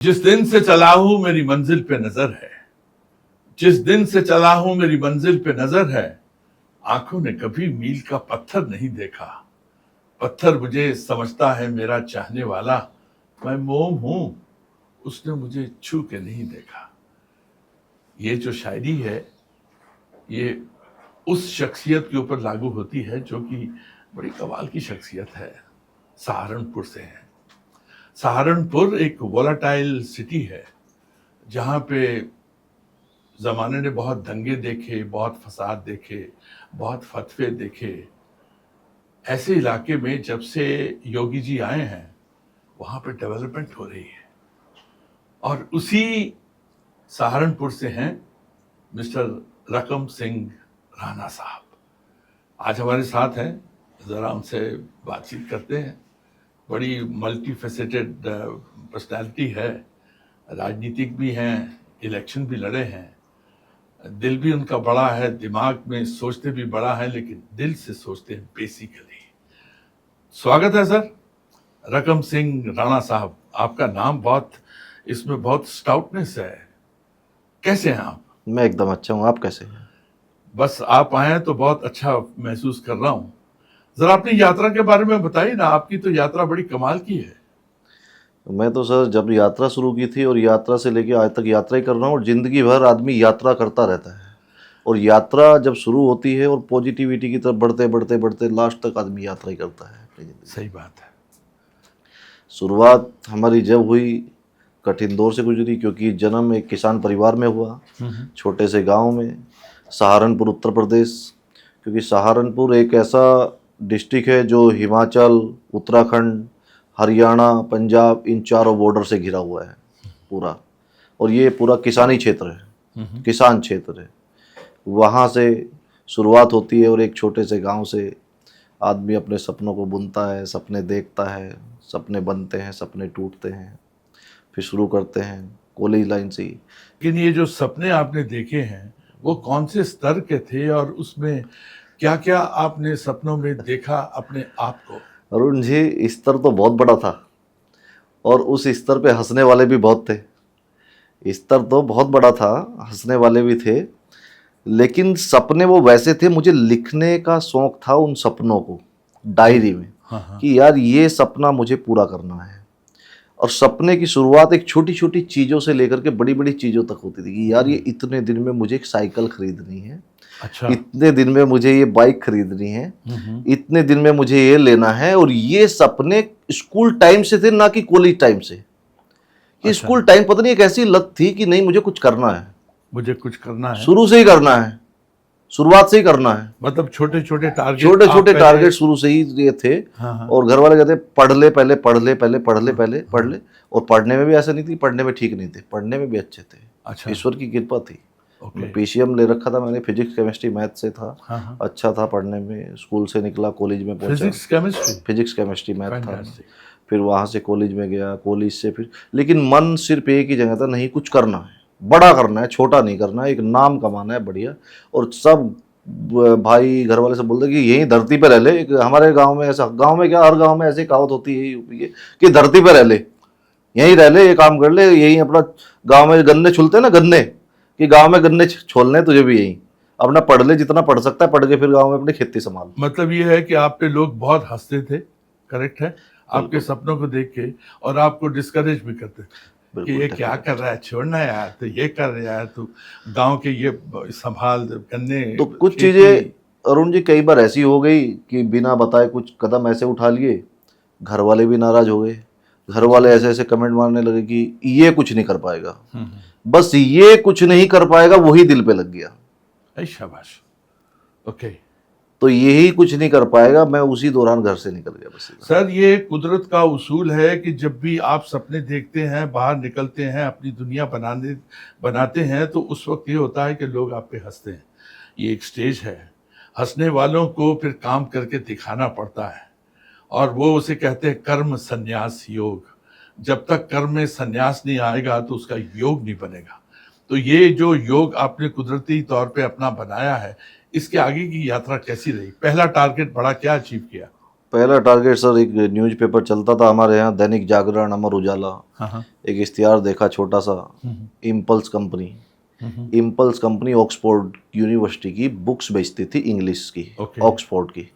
जिस दिन से चला हूं मेरी मंजिल पे नजर है, जिस दिन से चला हूं मेरी मंजिल पे नजर है। आंखों ने कभी मील का पत्थर नहीं देखा, पत्थर मुझे समझता है मेरा चाहने वाला। मैं मोम हूं, उसने मुझे छू के नहीं देखा। ये जो शायरी है ये उस शख्सियत के ऊपर लागू होती है जो कि बड़ी कमाल की शख्सियत है, सहारनपुर से है। सहारनपुर एक वोलाटाइल सिटी है जहाँ पे ज़माने ने बहुत दंगे देखे, बहुत फसाद देखे, बहुत फतवे देखे। ऐसे इलाके में जब से योगी जी आए हैं वहाँ पे डेवलपमेंट हो रही है और उसी सहारनपुर से हैं मिस्टर रकम सिंह राणा साहब। आज हमारे साथ हैं, ज़रा उनसे बातचीत करते हैं। बड़ी मल्टी फेसेटेड पर्सनैलिटी है, राजनीतिक भी हैं, इलेक्शन भी लड़े हैं, दिल भी उनका बड़ा है, दिमाग में सोचते भी बड़ा है, लेकिन दिल से सोचते हैं बेसिकली। स्वागत है सर रकम सिंह राणा साहब। आपका नाम बहुत, इसमें बहुत स्टाउटनेस है। कैसे हैं आप? मैं एकदम अच्छा हूँ, आप कैसे हैं? बस आप आए हैं तो बहुत अच्छा महसूस कर रहा हूँ। जरा अपनी यात्रा के बारे में बताइए ना, आपकी तो यात्रा बड़ी कमाल की है। मैं तो सर जब यात्रा शुरू की थी और यात्रा से लेके आज तक यात्रा ही कर रहा हूँ और ज़िंदगी भर आदमी यात्रा करता रहता है। और यात्रा जब शुरू होती है और पॉजिटिविटी की तरफ बढ़ते बढ़ते बढ़ते लास्ट तक आदमी यात्रा ही करता है अपनी ज़िंदगी। सही बात है। शुरुआत हमारी जब हुई कठिन दौर से गुजरी, क्योंकि जन्म एक किसान परिवार में हुआ, छोटे से गांव में, सहारनपुर उत्तर प्रदेश। क्योंकि सहारनपुर एक ऐसा डिस्ट्रिक्ट है जो हिमाचल, उत्तराखंड, हरियाणा, पंजाब इन चारों बॉर्डर से घिरा हुआ है पूरा। और ये पूरा किसानी क्षेत्र है, किसान क्षेत्र है। वहाँ से शुरुआत होती है और एक छोटे से गांव से आदमी अपने सपनों को बुनता है, सपने देखता है, सपने बनते हैं, सपने टूटते हैं, फिर शुरू करते हैं कॉलेज लाइन से ही। लेकिन ये जो सपने आपने देखे हैं वो कौन से स्तर के थे और उसमें क्या क्या आपने सपनों में देखा अपने आप को? अरुण जी, स्तर तो बहुत बड़ा था और उस स्तर पे हंसने वाले भी बहुत थे। स्तर तो बहुत बड़ा था, हंसने वाले भी थे, लेकिन सपने वो वैसे थे। मुझे लिखने का शौक था उन सपनों को डायरी में। हाँ। कि यार ये सपना मुझे पूरा करना है। और सपने की शुरुआत एक छोटी छोटी चीज़ों से लेकर के बड़ी बड़ी चीज़ों तक होती थी कि यार ये इतने दिन में मुझे एक साइकिल खरीदनी है, अच्छा। इतने दिन में मुझे ये बाइक खरीदनी है, इतने दिन में मुझे ये लेना है। और ये सपने स्कूल टाइम से थे, ना कि कॉलेज टाइम से। कि अच्छा। स्कूल टाइम पता नहीं एक ऐसी लत थी कि नहीं मुझे कुछ करना है, मुझे कुछ करना है, शुरू से ही करना है, शुरुआत से ही करना है। मतलब छोटे छोटे टारगेट, छोटे छोटे टारगेट शुरू से ही ये थे। हाँ। और घर वाले कहते पढ़ ले पहले, पढ़ ले पहले, पढ़ ले पहले, पढ़ ले। और पढ़ने में भी ऐसा नहीं थी, पढ़ने में ठीक नहीं थे, पढ़ने में भी अच्छे थे। अच्छा। ईश्वर की कृपा थी। ओके। पीसीएम ले रखा था मैंने, फिजिक्स केमिस्ट्री मैथ से था। हाँ। अच्छा था पढ़ने में। स्कूल से निकला, कॉलेज में पहुंचा, physics chemistry, physics chemistry math था। Fantastic। फिर वहाँ से कॉलेज में गया, कॉलेज से फिर, लेकिन मन सिर्फ एक ही जगह था, नहीं कुछ करना है, बड़ा करना है, छोटा नहीं करना है, एक नाम कमाना है बढ़िया। और सब भाई घर वाले सब बोलते कि यही धरती पे रह ले। हमारे गांव में ऐसा, गांव में क्या हर गांव में ऐसी कहावत होती है यूपी के कि धरती पे रह ले, यहीं रह ले, ये काम कर ले, यही अपना गांव में गन्ने छुलते हैं ना, गन्ने, कि गांव में गन्ने छोलने तुझे भी यहीं अपना पढ़ ले, जितना पढ़ सकता है पढ़ के फिर गांव में अपनी खेती संभाल। मतलब ये है कि आप पे लोग बहुत हंसते थे, करेक्ट है, आपके सपनों को देख के, और आपको डिस्करेज भी करते थे कि ये क्या कर रहा है, छोड़ना यार, तो ये कर रहा है, तो गांव के ये संभाल गन्ने। तो कुछ चीजें अरुण जी कई बार ऐसी हो गई कि बिना बताए कुछ कदम ऐसे उठा लिए, घर वाले भी नाराज हो गए। घर वाले ऐसे ऐसे कमेंट मारने लगे कि ये कुछ नहीं कर पाएगा, बस ये कुछ नहीं कर पाएगा, वही दिल पे लग गया। शाबाश। ओके। तो यही कुछ नहीं कर पाएगा, मैं उसी दौरान घर से निकल गया बस। सर ये कुदरत का उसूल है कि जब भी आप सपने देखते हैं, बाहर निकलते हैं, अपनी दुनिया बनाते हैं, तो उस वक्त ये होता है कि लोग आप पे हंसते हैं। ये एक स्टेज है, हंसने वालों को फिर काम करके दिखाना पड़ता है, और वो उसे कहते हैं कर्म संन्यास योग। जब तक कर्म में संन्यास नहीं आएगा तो उसका योग नहीं बनेगा। तो ये जो योग आपने कुदरती तौर पे अपना बनाया है, इसके आगे की यात्रा कैसी रही? पहला टारगेट बड़ा क्या अचीव किया? पहला टारगेट सर, एक न्यूज़पेपर चलता था हमारे यहाँ, दैनिक जागरण, अमर उजाला। हाँ। एक इश्तिहार देखा छोटा सा, impulse company. Impulse company Oxford university की बुक्स बेचती थी, इंग्लिश की, Okay. ऑक्सफोर्ड की।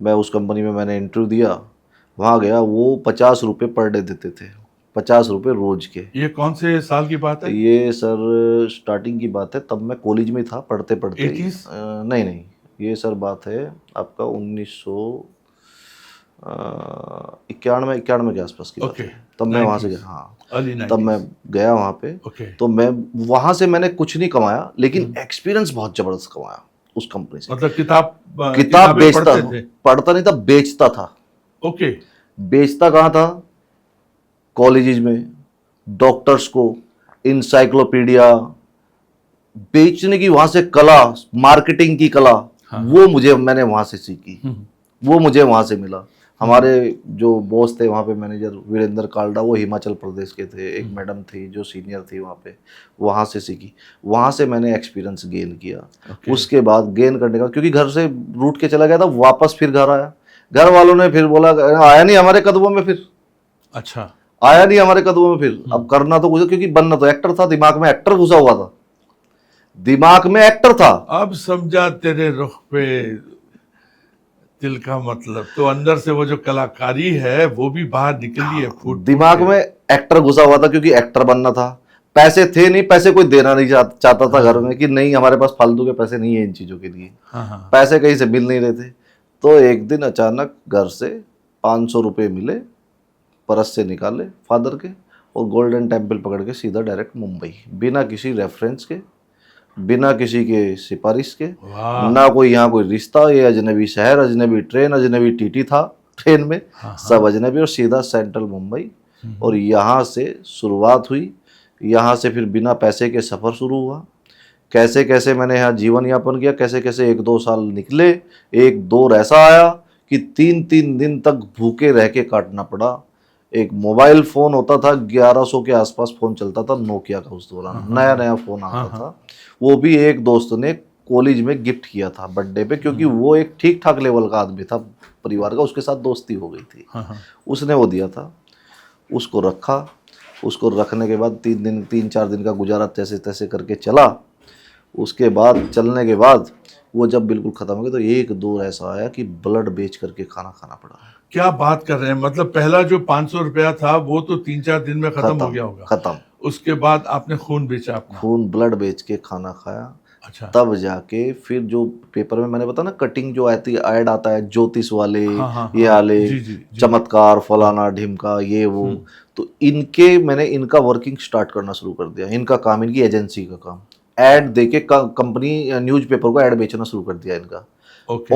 मैं उस कंपनी में मैंने इंटरव्यू दिया, वहाँ गया, वो 50 रुपये पर डे देते थे, 50 रुपये रोज के। ये कौन से साल की बात है? ये सर स्टार्टिंग की बात है, तब मैं कॉलेज में था, पढ़ते पढ़ते। 80s? नहीं, ये सर बात है आपका 1991 के आसपास की बात Okay. है। तब मैं वहाँ से 90s. गया, हाँ, अर्ली तब मैं 90s. गया वहाँ पे। Okay. तो मैं वहाँ से मैंने कुछ नहीं कमाया, लेकिन एक्सपीरियंस बहुत ज़बरदस्त कमाया उस कंपनी से। मतलब किताब किताबें बेचता, पढ़ते थे? पढ़ता नहीं था, बेचता था। ओके। बेचता कहाँ था? कॉलेजेस में, डॉक्टर्स को, इंसाइक्लोपीडिया बेचने की वहाँ से कला, मार्केटिंग की कला, वो मैंने वहाँ से सीखी, वो मुझे वहाँ से मिला। हमारे जो बॉस थे वहाँ पे, मैनेजर वीरेंद्र काल्डा, वो हिमाचल प्रदेश के थे। एक मैडम थी जो सीनियर थी वहाँ पे, वहाँ से सीखी, वहाँ से मैंने एक्सपीरियंस गेन किया। उसके बाद गेन करने का, क्योंकि घर से रूट के चला गया था, वापस फिर घर आया, घर वालों ने फिर बोला, आया नहीं हमारे कदमों में, फिर अच्छा, आया नहीं हमारे कदमों में फिर। अब करना तो कुछ, क्योंकि बनना तो एक्टर था, दिमाग में एक्टर घुसा हुआ था, दिमाग में एक्टर था। अब समझा तेरे रुख पे दिल का मतलब, तो अंदर से वो जो कलाकारी है वो भी बाहर निकली है, फूट दिमाग में एक्टर घुसा हुआ था, क्योंकि एक्टर बनना था। पैसे थे नहीं, पैसे कोई देना नहीं चाहता था घर में, कि नहीं हमारे पास फालतू के पैसे नहीं है इन चीजों के लिए। हाँ। पैसे कहीं से मिल नहीं रहे थे। तो एक दिन अचानक घर से 500 रुपये मिले, परस से निकाले फादर के, और गोल्डन टेम्पल पकड़ के सीधा डायरेक्ट मुंबई, बिना किसी रेफरेंस के, बिना किसी के सिफारिश के, ना कोई यहाँ कोई रिश्ता। ये अजनबी शहर, अजनबी ट्रेन, अजनबी टीटी था ट्रेन में, सब अजनबी, और सीधा सेंट्रल मुंबई। और यहाँ से शुरुआत हुई, यहाँ से फिर बिना पैसे के सफ़र शुरू हुआ। कैसे कैसे मैंने यहाँ जीवन यापन किया, कैसे कैसे 1-2 साल निकले। एक दौर ऐसा आया कि 3-3 दिन तक भूखे रह के काटना पड़ा। एक मोबाइल फ़ोन होता था, 1100 के आसपास फ़ोन चलता था, नोकिया का, उस दौरान नया नया फ़ोन आता था। वो भी एक दोस्त ने कॉलेज में गिफ्ट किया था बर्थडे पे, क्योंकि वो एक ठीक ठाक लेवल का आदमी था परिवार का, उसके साथ दोस्ती हो गई थी। उसने वो दिया था, उसको रखा। उसको रखने के बाद 3-4 दिन का गुजारा तैसे तैसे करके चला। उसके बाद चलने के बाद वो जब बिल्कुल ख़त्म हो गया, तो एक दौर ऐसा आया कि ब्लड बेच करके खाना खाना पड़ा। क्या बात कर रहे हैं? मतलब पहला जो 500 रुपया था वो तो 3-4 दिन में खत्म हो गया होगा। खत्म। उसके बाद आपने खून बेचा अपना? खून, ब्लड बेच के खाना खाया। अच्छा। तब जाके फिर जो पेपर में मैंने बताया ना, कटिंग जो आती है, ऐड आता है, ज्योतिष वाले, ये वाले, चमत्कार, फलाना ढिमका, ये वो, तो मैंने इनका वर्किंग स्टार्ट करना शुरू कर दिया। इनका काम, इनकी एजेंसी का काम, ऐड देके कंपनी न्यूज़पेपर को ऐड बेचना शुरू कर दिया इनका।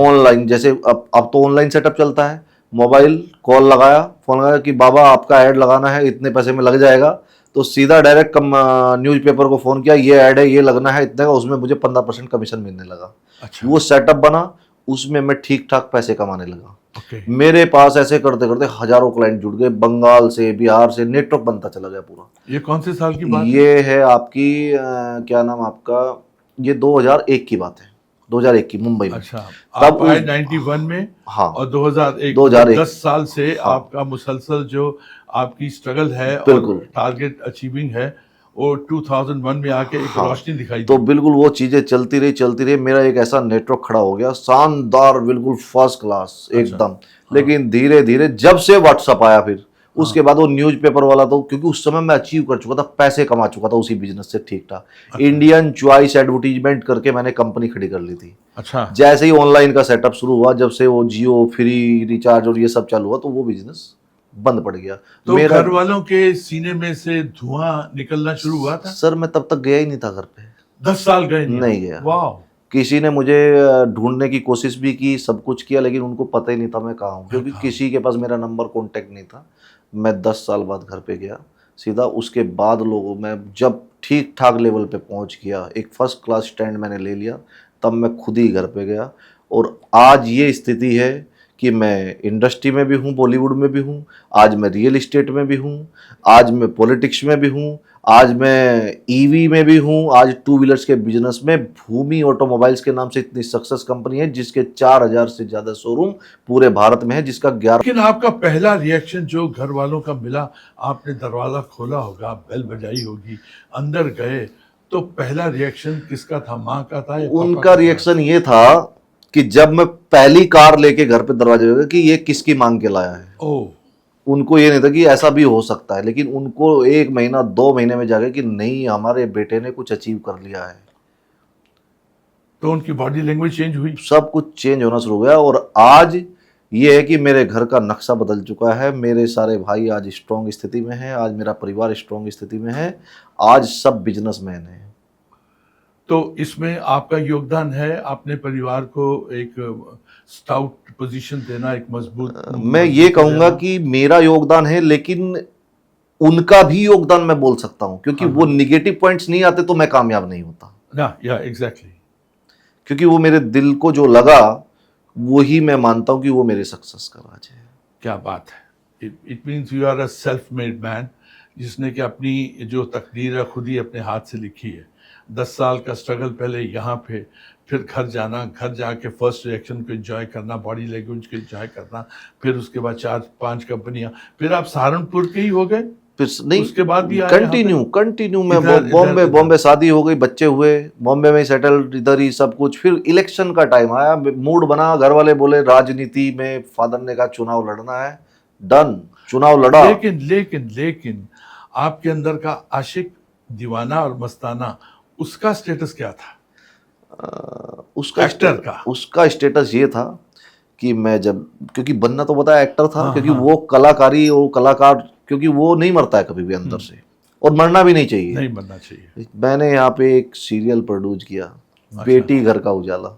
ऑनलाइन, जैसे अब तो ऑनलाइन सेटअप चलता है, मोबाइल कॉल लगाया, फोन लगाया कि बाबा आपका ऐड लगाना है, इतने पैसे में लग जाएगा, तो सीधा डायरेक्ट न्यूज़पेपर को फ़ोन किया, ये ऐड है, ये लगना है इतने का, उसमें मुझे 15% कमीशन मिलने लगा। अच्छा। वो सेटअप बना, उसमें मैं ठीक ठाक पैसे कमाने लगा। मेरे पास ऐसे करते करते हजारों क्लाइंट जुड़ गए, बंगाल से, बिहार से, नेटवर्क बनता चला गया पूरा। ये कौन से साल की बात है? ये है आपकी क्या नाम आपका, ये 2001 की बात है, 2001 की, मुंबई में। अच्छा, आप आए 91 में। हाँ, और 2001 10 साल से आपका मुसलसल जो आपकी स्ट्रगल है और टारगेट अचीविंग है, वो 2001 में आके एक रोशनी दिखाई। तो बिल्कुल वो चीज़ें चलती रही। मेरा एक ऐसा नेटवर्क खड़ा हो गया, शानदार, बिल्कुल फर्स्ट क्लास एकदम। लेकिन धीरे धीरे जब से व्हाट्सअप आया, फिर उसके बाद वो न्यूज़पेपर वाला, तो क्योंकि उस समय मैं अचीव कर चुका था, पैसे कमा चुका था उसी बिजनेस से ठीक ठाक। इंडियन चॉइस एडवर्टीजमेंट करके मैंने कंपनी खड़ी कर ली थी। अच्छा। जैसे ही ऑनलाइन का सेटअप शुरू हुआ, जब से वो जियो फ्री रिचार्ज और ये सब चालू हुआ, तो वो बिजनेस बंद पड़ गया। तो मेरा घर वालों के सीने में से धुआं निकलना शुरू हुआ था? सर मैं तब तक गया ही नहीं था घर पे। 10 साल गए नहीं गया। वाह। किसी ने मुझे ढूंढने की कोशिश भी की, सब कुछ किया, लेकिन उनको पता ही नहीं था मैं कहाँ हूँ, क्योंकि किसी के पास मेरा नंबर कॉन्टेक्ट नहीं था। मैं 10 साल बाद घर पे गया सीधा। उसके बाद लोगों में जब ठीक ठाक लेवल पे पहुँच गया, एक फर्स्ट क्लास स्टैंड मैंने ले लिया, तब मैं खुद ही घर पे गया। और आज ये स्थिति है कि मैं इंडस्ट्री में भी हूँ, बॉलीवुड में भी हूँ, आज मैं रियल इस्टेट में भी हूँ, आज मैं पॉलिटिक्स में भी हूँ, आज मैं ईवी में भी हूँ, आज टू व्हीलर्स के बिजनेस में भूमि ऑटोमोबाइल्स के नाम से इतनी सक्सेस कंपनी है जिसके 4000 से ज़्यादा शोरूम पूरे भारत में है, जिसका 11। लेकिन आपका पहला रिएक्शन जो घर वालों का मिला, आपने दरवाजा खोला होगा, बेल बजाई होगी, अंदर गए, तो पहला रिएक्शन किसका था? माँ का था या पापा उनका का था? रिएक्शन ये था कि जब मैं पहली कार लेके घर पे दरवाजे पे गया कि ये किसकी मांग के लाया है। ओह, उनको ये नहीं था कि ऐसा भी हो सकता है, लेकिन उनको 1 महीना 2 महीने में जाके कि नहीं, हमारे बेटे ने कुछ अचीव कर लिया है। तो उनकी बॉडी लैंग्वेज चेंज हुई? सब कुछ चेंज होना शुरू हो गया और आज ये है कि मेरे घर का नक्शा बदल चुका है। मेरे सारे भाई आज स्ट्रॉन्ग स्थिति में है, आज मेरा परिवार स्ट्रॉन्ग स्थिति में है, आज सब बिजनेसमैन है। तो इसमें आपका योगदान है अपने परिवार को एक स्टाउट पोजीशन देना, एक मजबूत। मैं ये कहूँगा कि मेरा योगदान है, लेकिन उनका भी योगदान मैं बोल सकता हूँ, क्योंकि वो निगेटिव पॉइंट्स नहीं आते तो मैं कामयाब नहीं होता ना। या एग्जैक्टली, क्योंकि वो मेरे दिल को जो लगा वही मैं मानता हूँ कि वो मेरे सक्सेस का राज है। क्या बात है। It means you are a self made man, जिसने कि अपनी जो तकदीर है खुद ही अपने हाथ से लिखी है। 10 साल का स्ट्रगल पहले यहाँ पे, फिर घर जाना, घर जाके फर्स्ट रिएक्शन को एंजॉय करना, बॉडी लैंग्वेज को एंजॉय करना, फिर उसके बाद 4-5 कंपनियाँ, फिर आप सहारनपुर के ही हो गए। फिर नहीं, उसके बाद भी आए कंटिन्यू मैं बॉम्बे शादी हो गई, बच्चे हुए, बॉम्बे में ही सेटल, इधर ही सब कुछ। फिर इलेक्शन का टाइम आया, मूड बना, घर वाले बोले राजनीति में, फादर ने कहा चुनाव लड़ना है, डन, चुनाव लड़ा। लेकिन लेकिन लेकिन आपके अंदर का आशिक, दीवाना और मस्ताना, उसका स्टेटस क्या था? उसका स्टेटस ये था कि मैं जब, क्योंकि बनना तो बताया एक्टर था, हाँ, क्योंकि हाँ। वो कलाकारी और कलाकार, क्योंकि वो नहीं मरता है कभी भी अंदर से, और मरना भी नहीं चाहिए। नहीं बनना चाहिए। मैंने यहाँ पे एक सीरियल प्रोड्यूस किया, बेटी घर का उजाला।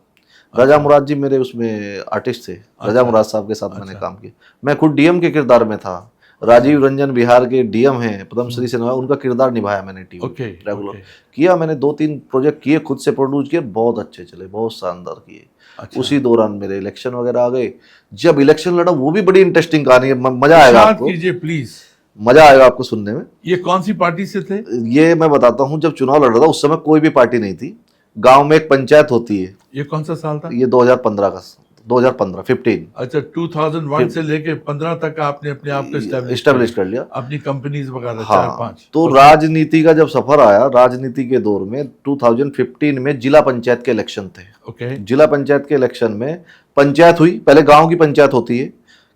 रजा मुराद जी मेरे उसमें आर्टिस्ट थे, रजा मुराद साहब के साथ मैंने काम किया। मैं खुद डीएम के किरदार में था। राजीव रंजन बिहार के डीएम हैं, पद्मश्री से नवाजा, उनका किरदार निभाया मैंने टीवी रेगुलर किया। मैंने 2-3 प्रोजेक्ट किए, खुद से प्रोड्यूस किए, बहुत अच्छे चले, बहुत शानदार किए। उसी दौरान मेरे इलेक्शन वगैरह आ गए। जब इलेक्शन लड़ा, वो भी बड़ी इंटरेस्टिंग कहानी है, मजा आएगा आपको, कीजिए प्लीज, मजा आएगा आपको सुनने में। ये कौन सी पार्टी से थे? ये मैं बताता हूँ। जब चुनाव लड़ रहा था उस समय कोई भी पार्टी नहीं थी, गांव में एक पंचायत होती है। ये कौन सा साल था? ये 2015 का, 2015-15। अच्छा, 2001 से लेके 15 तक आपने अपने आप को एस्टेब्लिश कर लिया, अपनी कंपनीज वगैरह, हाँ। 4-5। तो राजनीति का जब सफर आया, राजनीति के दौर में 2015 में जिला पंचायत के इलेक्शन थे। ओके। जिला पंचायत के इलेक्शन में पंचायत हुई, पहले गांव की पंचायत होती है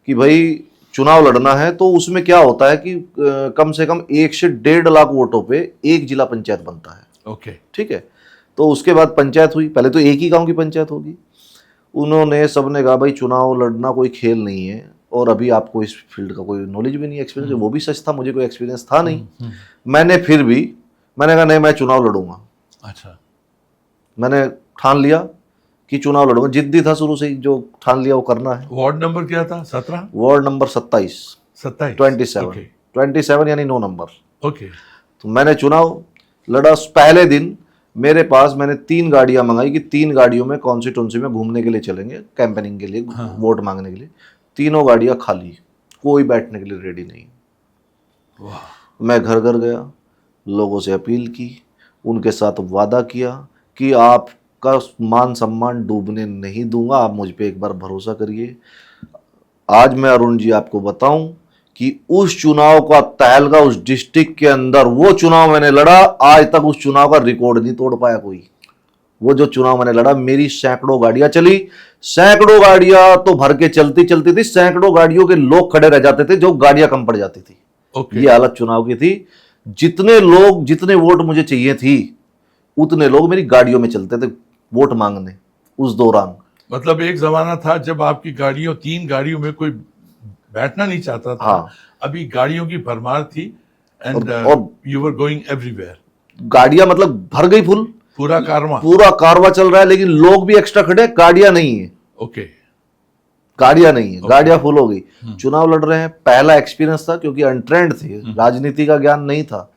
कि भाई चुनाव लड़ना है, तो उसमें क्या होता है कि कम से कम 1 से 1.5 लाख वोटों पे एक जिला पंचायत बनता है। ओके, ठीक है। तो उसके बाद पंचायत हुई, पहले तो एक ही गांव की पंचायत होगी। उन्होंने सबने कहा भाई चुनाव लड़ना कोई खेल नहीं है, और अभी आपको इस फील्ड का कोई नॉलेज भी नहीं, एक्सपीरियंस, वो भी सच था, मुझे कोई एक्सपीरियंस था नहीं। मैंने फिर भी मैंने कहा नहीं, मैं चुनाव लड़ूंगा। अच्छा, मैंने ठान लिया कि चुनाव लड़ूंगा, जिद्दी था शुरू से ही, जो ठान लिया वो करना है। वार्ड नंबर क्या था? 17? वार्ड नंबर 27, 27 यानी 9 नंबर। ओके। तो मैंने चुनाव लड़ा। पहले दिन मेरे पास मैंने 3 गाड़ियां मंगाई कि 3 गाड़ियों में कॉन्स्टिट्यूंसी में घूमने के लिए चलेंगे, कैंपेनिंग के लिए, वोट मांगने के लिए। तीनों गाड़ियां खाली, कोई बैठने के लिए रेडी नहीं। मैं घर घर गया, लोगों से अपील की, उनके साथ वादा किया कि आपका मान सम्मान डूबने नहीं दूंगा, आप मुझ पे एक बार भरोसा करिए। आज मैं अरुण जी आपको बताऊं कि उस चुनाव का तहलका उस डिस्ट्रिक्ट के अंदर, वो चुनाव मैंने लड़ा, आज तक उस चुनाव का रिकॉर्ड नहीं तोड़ पाया कोई। वो जो चुनाव मैंने लड़ा, मेरी सैकड़ों गाड़ियां चली, सैकड़ों गाड़ियां तो भर के चलती थी, सैकड़ों गाड़ियों के लोग खड़े रह जाते थे, जो गाड़ियां कम पड़ जाती थी। ये हालत चुनाव की थी। जितने लोग, जितने वोट मुझे चाहिए थी, उतने लोग मेरी गाड़ियों में चलते थे वोट मांगने उस दौरान। मतलब एक जमाना था जब आपकी गाड़ियों, 3 गाड़ियों में कोई बैठना नहीं चाहता था। हाँ। अभी गाड़ियों की भरमार थी, and you were going everywhere. गाड़ियां मतलब भर गई फुल, पूरा कारवा चल रहा है, लेकिन लोग भी एक्स्ट्रा खड़े, गाड़ियां नहीं है। ओके, गाड़ियां नहीं है, गाड़ियां फुल हो गई। चुनाव लड़ रहे हैं, पहला एक्सपीरियंस था, क्योंकि अनट्रेंड थे, राजनीति का ज्ञान नहीं था।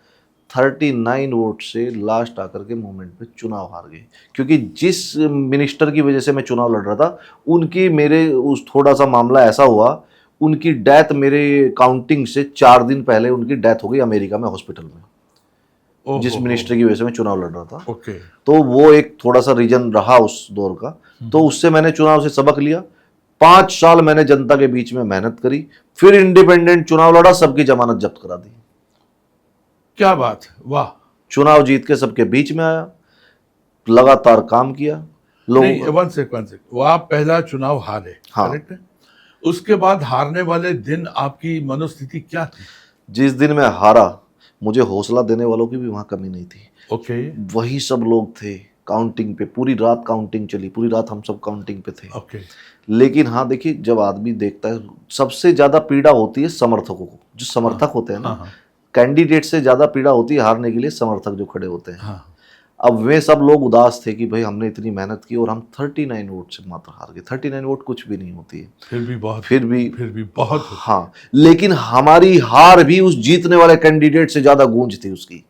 39 वोट से लास्ट आकर के मोमेंट पे चुनाव हार गए, क्योंकि जिस मिनिस्टर की वजह से मैं चुनाव लड़ रहा था उनकी मेरे उस थोड़ा सा मामला ऐसा हुआ, उनकी डेथ मेरे काउंटिंग से 4 दिन पहले उनकी डेथ हो गई अमेरिका में हॉस्पिटल में, ओहो जिस मिनिस्टर की वजह से मैं चुनाव लड़ रहा था। ओके। तो वो एक थोड़ा सा रीजन रहा उस दौर का। तो उससे मैंने चुनाव से सबक लिया। 5 साल मैंने जनता के बीच में मेहनत करी, फिर इंडिपेंडेंट चुनाव लड़ा, सबकी जमानत जब्त करा दी, क्या बात, वाह। चुनाव जीत के सबके बीच में आया, लगातार काम किया। नहीं, लोग वन सेक वो आप पहला चुनाव हारे, हाँ। करेक्ट है? उसके बाद हारने वाले दिन आपकी मनोस्थिति क्या थी? जिस दिन मैं हारा, मुझे हौसला देने वालों की भी वहां कमी नहीं थी। ओके वही सब लोग थे काउंटिंग पे, पूरी रात काउंटिंग चली, पूरी रात हम सब काउंटिंग पे थे। ओके। लेकिन हाँ देखिए, जब आदमी देखता है, सबसे ज्यादा पीड़ा होती है समर्थकों को, जो समर्थक होते हैं ना, हाँ कैंडिडेट से ज्यादा पीड़ा होती है हारने के लिए समर्थक जो खड़े होते हैं। हाँ। अब वे सब लोग उदास थे कि भाई हमने इतनी मेहनत की और हम 39 वोट से मात्र हार गए। 39 वोट कुछ भी नहीं होती है, फिर भी बहुत, फिर भी बहुत। हाँ, लेकिन हमारी हार भी उस जीतने वाले कैंडिडेट से ज्यादा गूंज थी उसकी।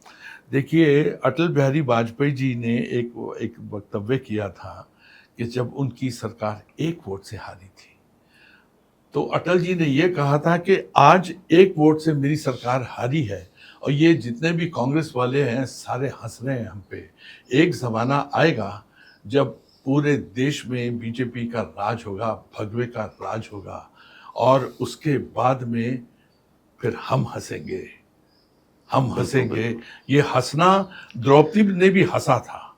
देखिए, अटल बिहारी वाजपेयी जी ने एक वक्तव्य किया था कि जब उनकी सरकार 1 वोट से हारी थी, तो अटल जी ने यह कहा था कि आज 1 वोट से मेरी सरकार हारी है और ये जितने भी कांग्रेस वाले हैं सारे हंस रहे हैं हम पे। एक ज़माना आएगा जब पूरे देश में बीजेपी का राज होगा, भगवे का राज होगा, और उसके बाद में फिर हम हंसेंगे, हम हंसेंगे। ये हंसना द्रौपदी ने भी हंसा था,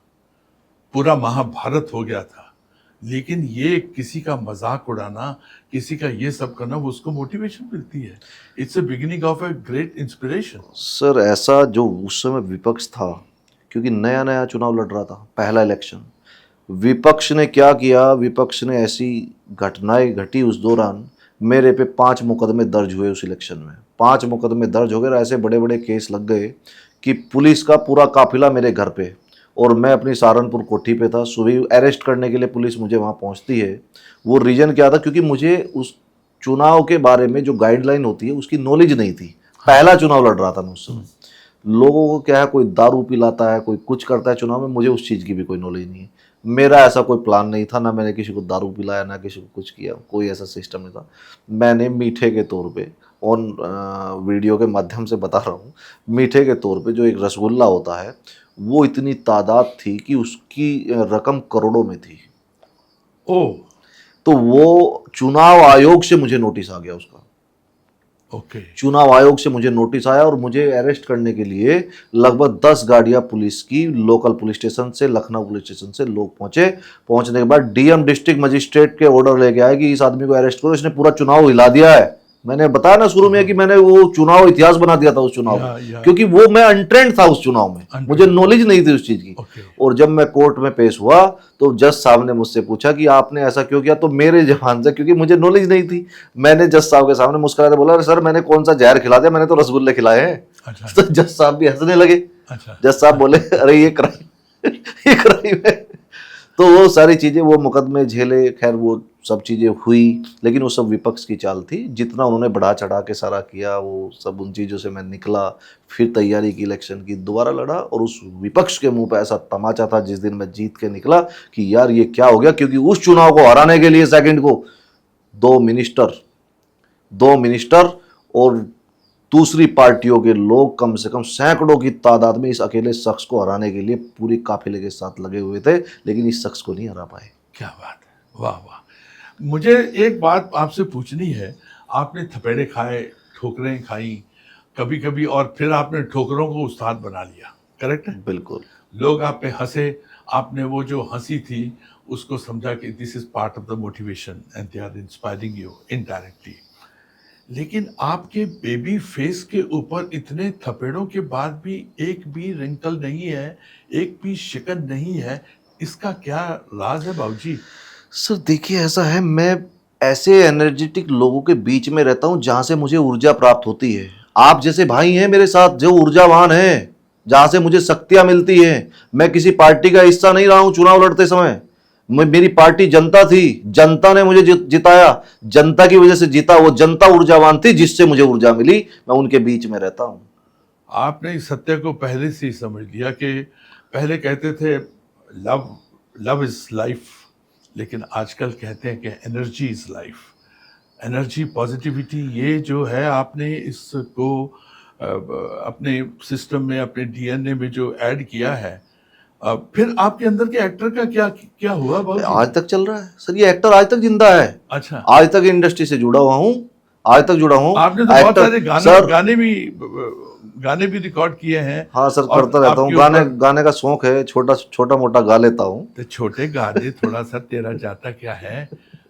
पूरा महाभारत हो गया था, लेकिन ये किसी का मजाक उड़ाना, किसी का ये सब करना, वो उसको मोटिवेशन मिलती है। It's a beginning of a great inspiration. Sir ऐसा जो उस समय विपक्ष था, क्योंकि नया नया चुनाव लड़ रहा था, पहला इलेक्शन, विपक्ष ने क्या किया, विपक्ष ने ऐसी घटनाएं घटी उस दौरान, मेरे पे 5 मुकदमे दर्ज हुए उस इलेक्शन में। 5 मुकदमे दर्ज हो गए, ऐसे बड़े बड़े केस लग गए कि पुलिस का पूरा काफिला मेरे घर पे, और मैं अपनी सहारनपुर कोठी पे था। सुबह अरेस्ट करने के लिए पुलिस मुझे वहाँ पहुँचती है। वो रीजन क्या था, क्योंकि मुझे उस चुनाव के बारे में जो गाइडलाइन होती है उसकी नॉलेज नहीं थी। पहला चुनाव लड़ रहा था मैं उस समय। लोगों को क्या है, कोई दारू पिलाता है, कोई कुछ करता है चुनाव में, मुझे उस चीज़ की भी कोई नॉलेज नहीं है। मेरा ऐसा कोई प्लान नहीं था, ना मैंने किसी को दारू पिलाया, ना किसी को कुछ किया, कोई ऐसा सिस्टम नहीं था। मैंने मीठे के तौर पे, ऑन वीडियो के माध्यम से बता रहा हूँ, मीठे के तौर पे जो एक रसगुल्ला होता है, वो इतनी तादाद थी कि उसकी रकम करोड़ों में थी। ओह, तो वो चुनाव आयोग से मुझे नोटिस आ गया उसका। ओके। चुनाव आयोग से मुझे नोटिस आया और मुझे अरेस्ट करने के लिए लगभग 10 गाड़ियां पुलिस की, लोकल पुलिस स्टेशन से, लखनऊ पुलिस स्टेशन से लोग पहुंचे। पहुंचने के बाद डीएम डिस्ट्रिक्ट मजिस्ट्रेट के ऑर्डर लेके आए कि इस आदमी को अरेस्ट करो, इसने पूरा चुनाव हिला दिया है। मैंने बताया ना शुरू में कि मैंने वो चुनाव इतिहास बना दिया था उस चुनाव में, क्योंकि वो मैं अनट्रेंड था उस चुनाव में, मुझे नॉलेज नहीं थी उस चीज की। और जब मैं कोर्ट में पेश हुआ तो जज साहब ने मुझसे पूछा कि आपने ऐसा क्यों किया, तो मेरे जबान से, क्योंकि मुझे नॉलेज नहीं थी, मैंने जज साहब के सामने मुस्कुराते बोला, अरे सर मैंने कौन सा जहर खिला दिया, मैंने तो रसगुल्ले खिलाए हैं। तो जज साहब भी हंसने लगे। जज साहब बोले, अरे ये क्राइम है। तो वो सारी चीज़ें, वो मुकदमे झेले, खैर वो सब चीज़ें हुई, लेकिन वो सब विपक्ष की चाल थी। जितना उन्होंने बढ़ा चढ़ा के सारा किया, वो सब उन चीज़ों से मैं निकला। फिर तैयारी की, इलेक्शन की, दोबारा लड़ा, और उस विपक्ष के मुंह पे ऐसा तमाचा था जिस दिन मैं जीत के निकला कि यार ये क्या हो गया। क्योंकि उस चुनाव को हराने के लिए सेकंड को 2 मिनिस्टर और दूसरी पार्टियों के लोग कम से कम सैकड़ों की तादाद में इस अकेले शख्स को हराने के लिए पूरी काफिले के साथ लगे हुए थे, लेकिन इस शख्स को नहीं हरा पाए। क्या बात है, वाह वाह। मुझे एक बात आपसे पूछनी है, आपने थपेड़े खाए, ठोकरें खाई कभी कभी, और फिर आपने ठोकरों को उस्ताद बना लिया, करेक्ट है? बिल्कुल। लोग आप पे हंसे, आपने वो जो हंसी थी उसको समझा कि this is part of the motivation and they are inspiring you indirectly. लेकिन आपके बेबी फेस के ऊपर इतने थपेड़ों के बाद भी एक भी रिंकल नहीं है, एक भी शिकन नहीं है, इसका क्या राज है बाबूजी? सर देखिए, ऐसा है, मैं ऐसे एनर्जेटिक लोगों के बीच में रहता हूं जहां से मुझे ऊर्जा प्राप्त होती है। आप जैसे भाई हैं मेरे साथ, जो ऊर्जावान हैं, जहां से मुझे शक्तियां मिलती हैं। मैं किसी पार्टी का हिस्सा नहीं रहा हूं चुनाव लड़ते समय। मेरी पार्टी जनता थी, जनता ने मुझे जिताया, जनता की वजह से जीता। वो जनता ऊर्जावान थी जिससे मुझे ऊर्जा मिली, मैं उनके बीच में रहता हूं। आपने इस सत्य को पहले से ही समझ लिया कि पहले कहते थे लव लव इज लाइफ, लेकिन आजकल कहते हैं कि energy is life. Energy, positivity, ये जो है आपने इसको अपने सिस्टम में, अपने डीएनए में जो ऐड किया है। फिर आपके अंदर के एक्टर का क्या क्या हुआ बाबूजी? आज तक चल रहा है सर, ये एक्टर आज तक जिंदा है। अच्छा, आज तक इंडस्ट्री से जुड़ा हुआ हूँ, आज तक जुड़ा हूँ। आपने तो बहुत एक्टर सारे सर, गाने भी रिकॉर्ड किए हैं। हाँ सर, और करता रहता हूँ। आपके गाने ऊपर गाने का शौक है, छोटा मोटा गा लेता हूँ। तो छोटे गाने थोड़ा सा तेरा जाता क्या है,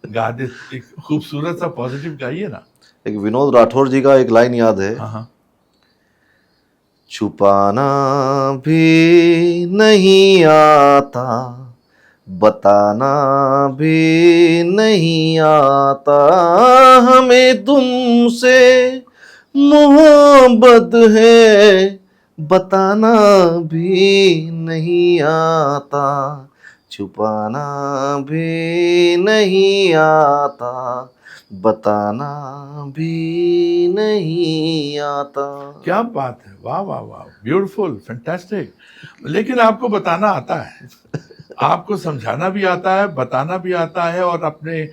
गा दे, एक खूबसूरत सा पॉजिटिव गाइए ना। एक विनोद राठौर जी का एक लाइन याद है, हाँ हाँ, छुपाना भी नहीं आता, बताना भी नहीं आता, हमें तुमसे मोहब्बत है, बताना भी नहीं आता, छुपाना भी नहीं आता, बताना भी नहीं आता। क्या बात है, वाह वाह वाह, ब्यूटीफुल, फैंटास्टिक। लेकिन आपको बताना आता है, आपको समझाना भी आता है, बताना भी आता है, और अपने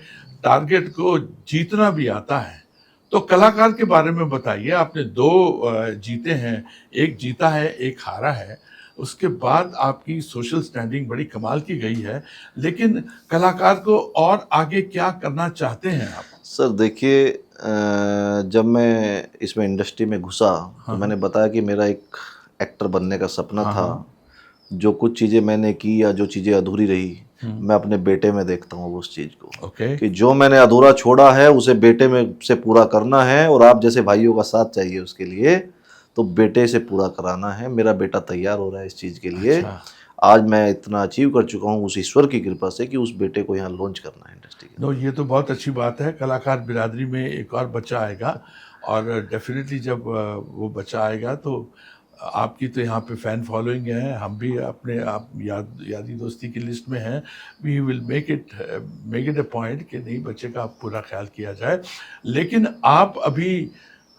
टारगेट को जीतना भी आता है। तो कलाकार के बारे में बताइए। आपने दो जीते हैं, एक जीता है, एक हारा है। उसके बाद आपकी सोशल स्टैंडिंग बड़ी कमाल की गई है। लेकिन कलाकार को और आगे क्या करना चाहते हैं आप? सर देखिए, जब मैं इसमें इंडस्ट्री में घुसा तो मैंने बताया कि मेरा एक एक्टर बनने का सपना था। जो कुछ चीज़ें मैंने की या जो चीज़ें अधूरी रही, मैं अपने बेटे में देखता हूँ उस चीज़ को। ओके, कि जो मैंने अधूरा छोड़ा है उसे बेटे में से पूरा करना है, और आप जैसे भाइयों का साथ चाहिए उसके लिए, तो बेटे से पूरा कराना है। मेरा बेटा तैयार हो रहा है इस चीज़ के लिए। अच्छा। आज मैं इतना अचीव कर चुका हूँ उस ईश्वर की कृपा से कि उस बेटे को यहाँ लॉन्च करना है इंडस्ट्री के। नो, ये तो बहुत अच्छी बात है। कलाकार बिरादरी में एक और बच्चा आएगा, और डेफिनेटली जब वो बच्चा आएगा तो आपकी तो यहाँ पे फ़ैन फॉलोइंग है। हम भी अपने आप यारी दोस्ती की लिस्ट में हैं। We will make it a point कि नहीं, बच्चे का पूरा ख्याल किया जाए। लेकिन आप अभी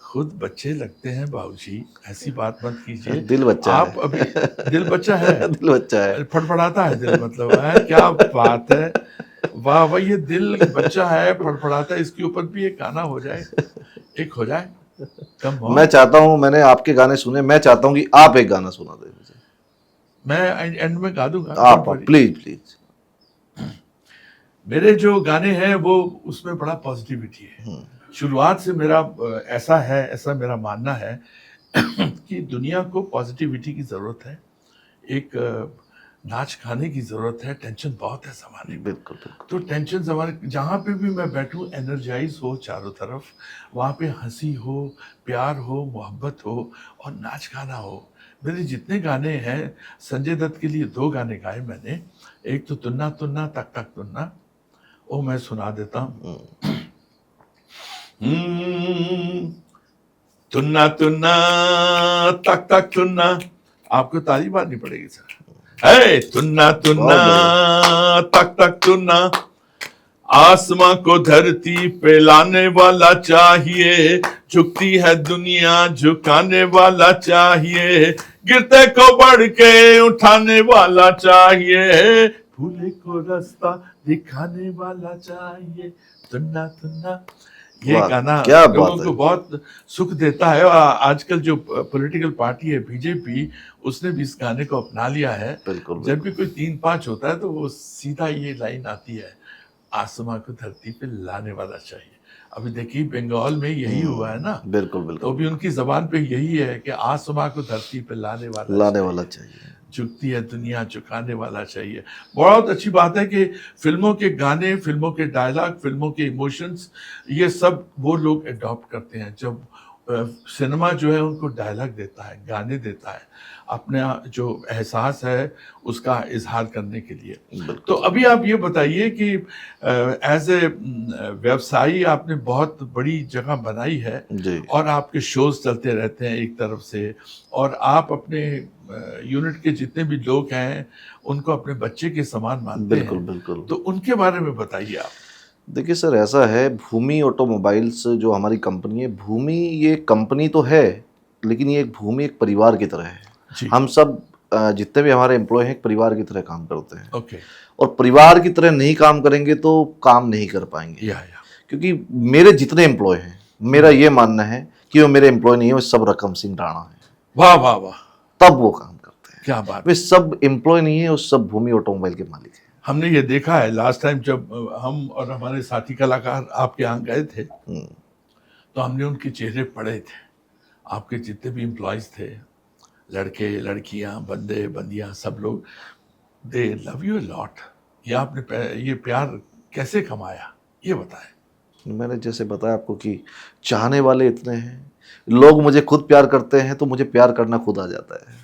खुद बच्चे लगते हैं बाबूजी, ऐसी बात मत कीजिए। दिल बच्चा आप है। अभी दिल बच्चा है, दिल बच्चा है। फड़फड़ाता है दिल, मतलब है, क्या बात है, वाह वाह, ये दिल बच्चा है, फड़फड़ाता है। इसके ऊपर भी एक गाना हो जाए, एक हो जाए, कम हो। मैं चाहता हूँ, मैंने आपके गाने सुने, मैं चाहता हूँ कि आप एक गाना सुना दें मुझे। मैं एंड में गा दूंगा, आप don't worry। Please please. मेरे जो गाने हैं वो, उसमें बड़ा पॉजिटिविटी है। शुरुआत से मेरा ऐसा मेरा मानना है कि दुनिया को पॉजिटिविटी की ज़रूरत है। एक नाच गाने की ज़रूरत है। टेंशन बहुत है ज़माने में। बिल्कुल बिल्कुल। तो टेंशन ज़माने, जहाँ पे भी मैं बैठूं, एनर्जाइज हो चारों तरफ, वहाँ पे हंसी हो, प्यार हो, मोहब्बत हो, और नाच गाना हो। मेरे जितने गाने हैं, संजय दत्त के लिए 2 गाने गाए मैंने। एक तो तुन्ना तुन्ना तक तक तुन्ना, वो मैं सुना देता हूँ। तुन्ना तुन्ना तक तक तुन्ना, आपको ताली मारनी पड़ेगी सर। है तुन्ना तुन्ना तक तक तुन्ना, आसमां को धरती पे लाने वाला चाहिए, झुकती है दुनिया झुकाने वाला चाहिए, गिरते को बढ़ के उठाने वाला चाहिए, भूले को रास्ता दिखाने वाला चाहिए, तुन्ना तुन्ना। ये वाह, गाना क्या लोगों बात को है। बहुत सुख देता है। और आजकल जो पॉलिटिकल पार्टी है बीजेपी, उसने भी इस गाने को अपना लिया है। बिल्कुल जब भी बिल्कुल। कोई 3-5 होता है तो वो सीधा ये लाइन आती है, आसमां को धरती पे लाने वाला चाहिए। अभी देखिए बंगाल में यही हुआ है ना, बिल्कुल तो बिल्कुल। अभी उनकी जबान पे यही है कि आसमां को धरती पे लाने वाला लाने चाहिए, वाला चाहिए। झुकती है दुनिया झुकाने वाला चाहिए। बहुत अच्छी बात है कि फिल्मों के गाने, फिल्मों के डायलॉग, फिल्मों के इमोशंस, ये सब वो लोग अडॉप्ट करते हैं। जब सिनेमा जो है उनको डायलॉग देता है, गाने देता है, अपना जो एहसास है उसका इजहार करने के लिए। तो बिल्कुल। अभी आप ये बताइए कि एज ए व्यवसायी आपने बहुत बड़ी जगह बनाई है, जी। और आपके शोज चलते रहते हैं एक तरफ से, और आप अपने यूनिट के जितने भी लोग हैं उनको अपने बच्चे के समान मानते बिल्कुल हैं। बिल्कुल। तो उनके बारे में बताइए आप। देखिए सर, ऐसा है, भूमि ऑटोमोबाइल्स जो हमारी कंपनी है, भूमि ये कंपनी तो है लेकिन ये एक भूमि एक परिवार की तरह है। जी। हम सब जितने भी हमारे एम्प्लॉय हैं एक परिवार की तरह काम करते हैं, ओके। और परिवार की तरह नहीं काम करेंगे तो काम नहीं कर पाएंगे। या क्योंकि मेरे जितने एम्प्लॉय हैं, मेरा ये मानना है कि वो मेरे एम्प्लॉय नहीं है, वो सब रकम सिंह राणा है, वाह वाह वाह, तब वो काम करते हैं। क्या बात। वे सब एम्प्लॉय नहीं है, वो सब भूमि ऑटोमोबाइल के मालिक हैं। हमने ये देखा है लास्ट टाइम जब हम और हमारे साथी कलाकार आपके यहाँ गए थे, तो हमने उनके चेहरे पढ़े थे। आपके जितने भी एम्प्लॉयज थे, लड़के लड़कियां, बंदे बंदियां, सब लोग, दे लव यू लॉट। ये आपने ये प्यार कैसे कमाया, ये बताएं। मैंने जैसे बताया आपको कि चाहने वाले इतने हैं, लोग मुझे खुद प्यार करते हैं, तो मुझे प्यार करना खुद आ जाता है।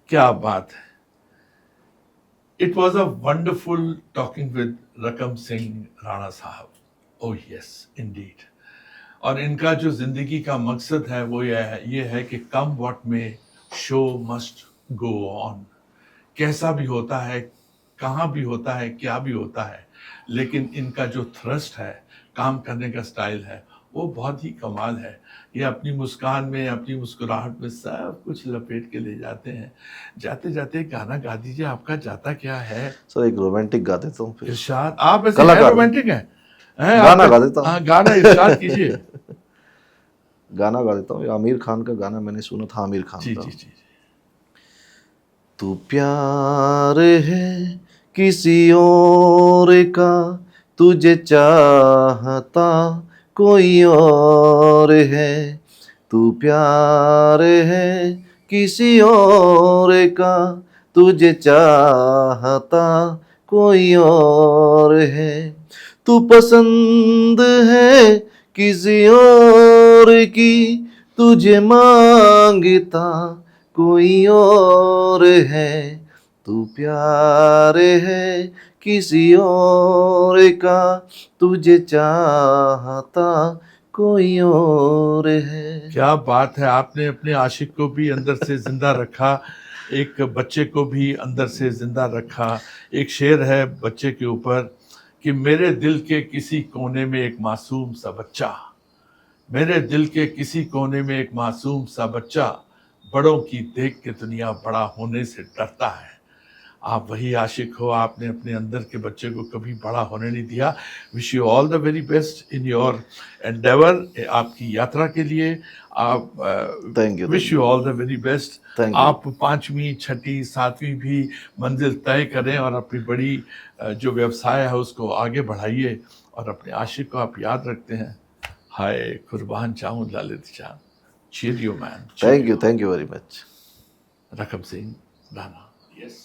क्या बात है। It was a wonderful talking with रकम सिंह राणा साहब। Oh yes Indeed. और इनका जो जिंदगी का मकसद है वो ये है कि कम व्हाट में शो मस्ट गो ऑन। कैसा भी होता है, कहाँ भी होता है, क्या भी होता है, लेकिन इनका जो थ्रस्ट है, काम करने का स्टाइल है, वो बहुत ही कमाल है। ये अपनी मुस्कान में, अपनी मुस्कुराहट में सब कुछ लपेट के ले जाते हैं। जाते जाते गाना गा दीजिए, आपका जाता क्या है। सर एक रोमांटिक गा देता हूँ फिर। इरशाद, आप ऐसे कलाकार रोमांटिक हैं? गाना गा देता हूँ। हाँ, गाना इरशाद कीजिए। गाना गा देता हूँ। आमिर खान का गाना मैंने सुना था, आमिर खान जी का। जी जी। तू प्यार है किसी और का, तुझे चाहता कोई और है। तू प्यार है किसी और का, तुझे चाहता कोई और है। तू पसंद है किसी और की, तुझे मांगता कोई और है। तू प्यार है किसी और का, तुझे चाहता कोई और है। क्या बात है। आपने अपने आशिक को भी अंदर से जिंदा रखा, एक बच्चे को भी अंदर से जिंदा रखा। एक शेर है बच्चे के ऊपर कि मेरे दिल के किसी कोने में एक मासूम सा बच्चा, मेरे दिल के किसी कोने में एक मासूम सा बच्चा, बड़ों की देख के दुनिया बड़ा होने से डरता है। आप वही आशिक हो, आपने अपने अंदर के बच्चे को कभी बड़ा होने नहीं दिया। Wish you all the very best in your Endeavour, आपकी यात्रा के लिए। आप thank you. Wish you all the very best. Thank you. आप 5वीं 6ठी 7वीं भी मंजिल तय करें और अपनी बड़ी जो व्यवसाय है उसको आगे बढ़ाइए, और अपने आशिक को आप याद रखते हैं। हाय कुर्बान जाऊं Lalit Chand. Cheer you man. Thank you very much. Rakam Singh Rana. Yes.